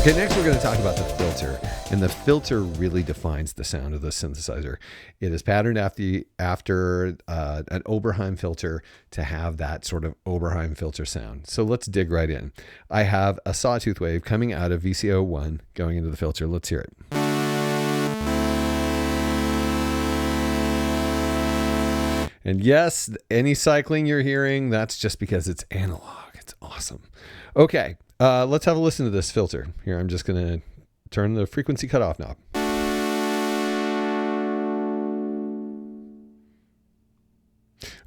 Okay, next we're going to talk about the filter, and the filter really defines the sound of the synthesizer. It is patterned after an Oberheim filter to have that sort of Oberheim filter sound. So let's dig right in. I have a sawtooth wave coming out of VCO1 going into the filter. Let's hear it. And yes, any cycling you're hearing, that's just because it's analog. It's awesome. Okay. Let's have a listen to this filter. Here, I'm just going to turn the frequency cutoff knob.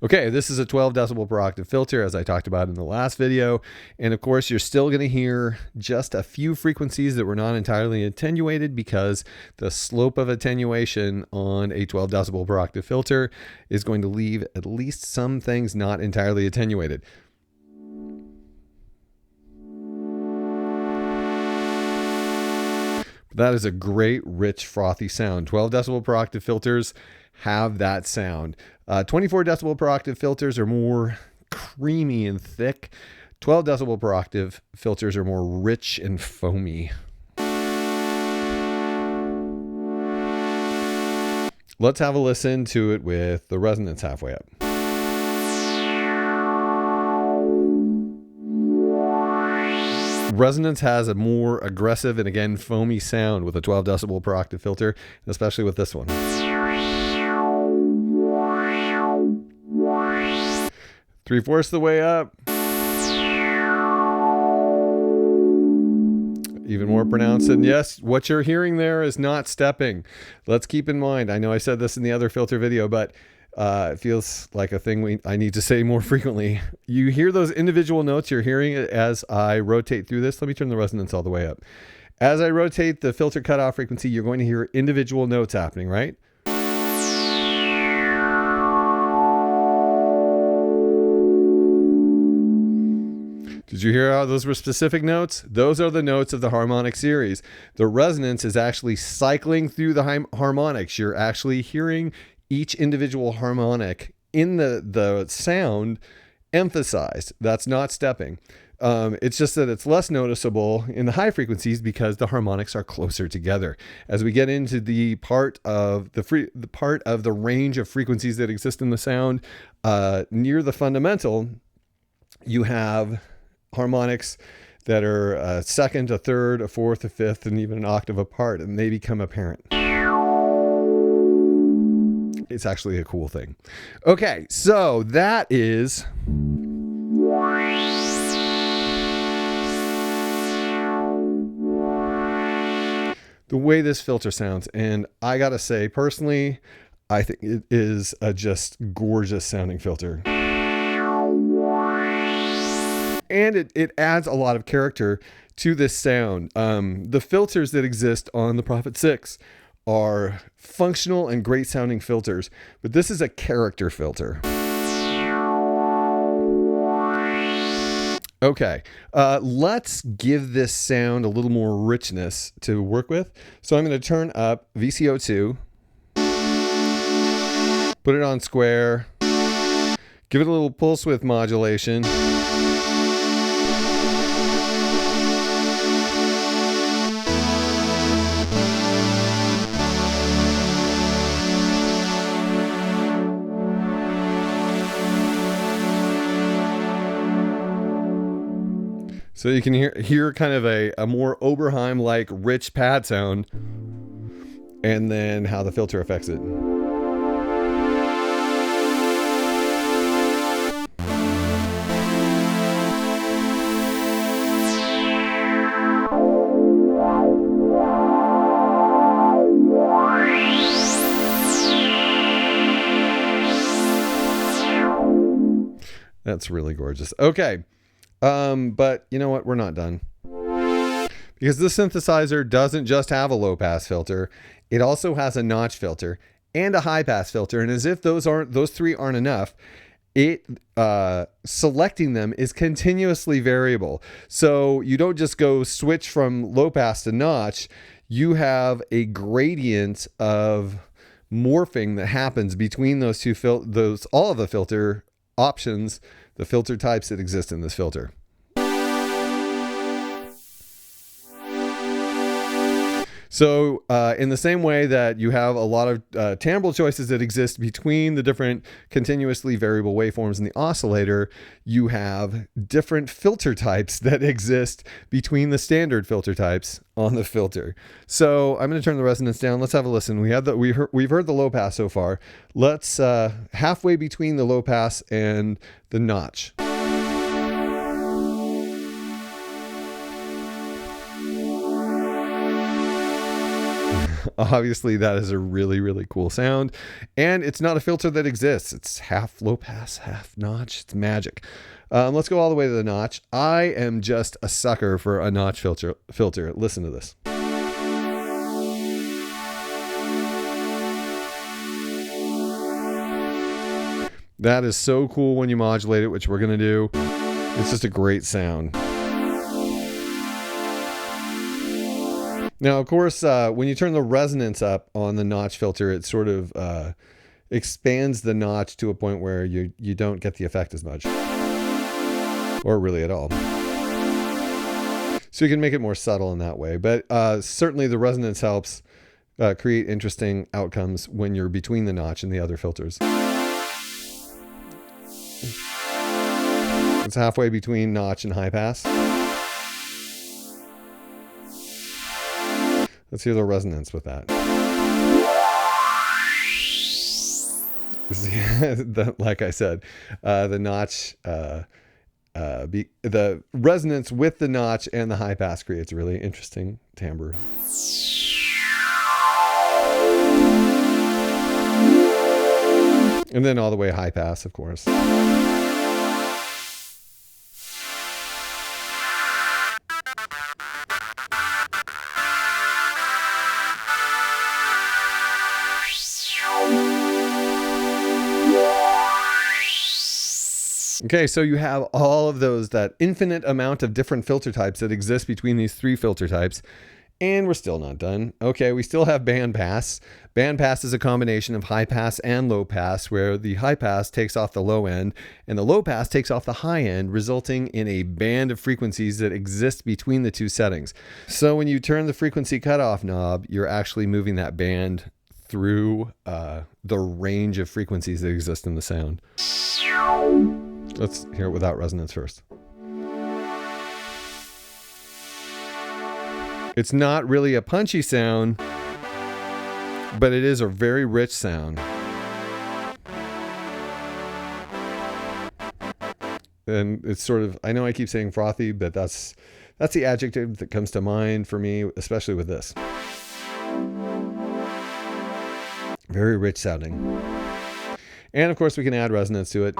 Okay, this is a 12 decibel per octave filter, as I talked about in the last video. And of course, you're still going to hear just a few frequencies that were not entirely attenuated, because the slope of attenuation on a 12 decibel per octave filter is going to leave at least some things not entirely attenuated. That is a great, rich, frothy sound. 12 decibel per octave filters have that sound. 24 decibel per octave filters are more creamy and thick. 12 decibel per octave filters are more rich and foamy. Let's have a listen to it with the resonance halfway up. Resonance has a more aggressive and again foamy sound with a 12 decibel per octave filter, especially with this one. 3/4 the way up. Even more pronounced. And yes, what you're hearing there is not stepping. Let's keep in mind, I know I said this in the other filter video, but it feels like a thing I need to say more frequently. You hear those individual notes, you're hearing it as I rotate through this. Let me turn the resonance all the way up. As I rotate the filter cutoff frequency, you're going to hear individual notes happening, right? Did you hear how those were specific notes? Those are the notes of the harmonic series. The resonance is actually cycling through the harmonics. You're actually hearing each individual harmonic in the sound emphasized. That's not stepping. It's just that it's less noticeable in the high frequencies because the harmonics are closer together. As we get into the part of the range of frequencies that exist in the sound, near the fundamental, you have harmonics that are a second, a third, a fourth, a fifth, and even an octave apart, and they become apparent. It's actually a cool thing. Okay, so that is the way this filter sounds. And I gotta say, personally, I think it is a just gorgeous sounding filter. And it adds a lot of character to this sound. The filters that exist on the Prophet 6 are functional and great sounding filters, but this is a character filter. Okay, let's give this sound a little more richness to work with. So I'm going to turn up VCO2, put it on square, give it a little pulse width modulation. So you can hear kind of a more Oberheim-like rich pad sound, and then how the filter affects it. That's really gorgeous. Okay. But you know what? We're not done. Because this synthesizer doesn't just have a low pass filter. It also has a notch filter and a high pass filter. And as if those three aren't enough, selecting them is continuously variable. So you don't just go switch from low pass to notch. You have a gradient of morphing that happens between those two all of the filter options, the filter types that exist in this filter. So in the same way that you have a lot of timbre choices that exist between the different continuously variable waveforms in the oscillator, you have different filter types that exist between the standard filter types on the filter. So I'm going to turn the resonance down. Let's have a listen. We've heard the low pass so far. Let's halfway between the low pass and the notch. Obviously, that is a really, really cool sound. And it's not a filter that exists. It's half low pass, half notch. It's magic. Let's go all the way to the notch. I am just a sucker for a notch filter. Listen to this. That is so cool when you modulate it, which we're going to do. It's just a great sound. Now, of course, when you turn the resonance up on the notch filter, it sort of expands the notch to a point where you don't get the effect as much, or really at all. So you can make it more subtle in that way. But certainly the resonance helps create interesting outcomes when you're between the notch and the other filters. It's halfway between notch and high pass. Let's hear the resonance with that. Like I said, the notch, the resonance with the notch and the high pass creates a really interesting timbre. And then all the way high pass, of course. Okay, so you have all of those, that infinite amount of different filter types that exist between these three filter types, and we're still not done. Okay, we still have bandpass. Bandpass is a combination of high pass and low pass, where the high pass takes off the low end and the low pass takes off the high end, resulting in a band of frequencies that exist between the two settings. So when you turn the frequency cutoff knob, you're actually moving that band through the range of frequencies that exist in the sound. Let's hear it without resonance first. It's not really a punchy sound, but it is a very rich sound. And it's sort of, I know I keep saying frothy, but that's the adjective that comes to mind for me, especially with this. Very rich sounding. And of course we can add resonance to it.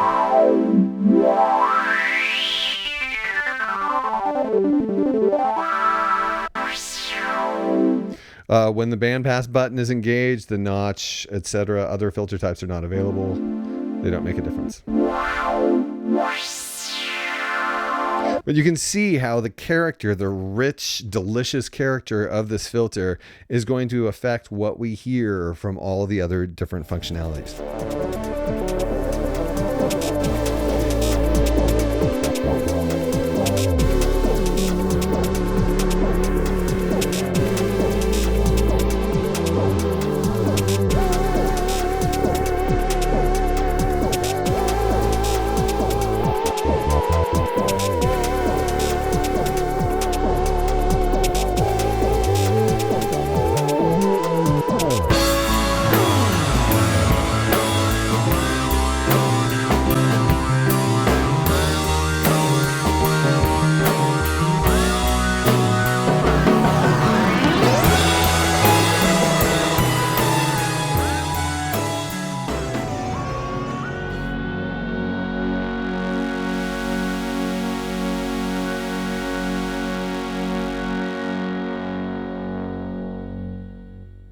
When the bandpass button is engaged, the notch, etc., other filter types are not available. They don't make a difference. But you can see how the character, the rich, delicious character of this filter is going to affect what we hear from all the other different functionalities.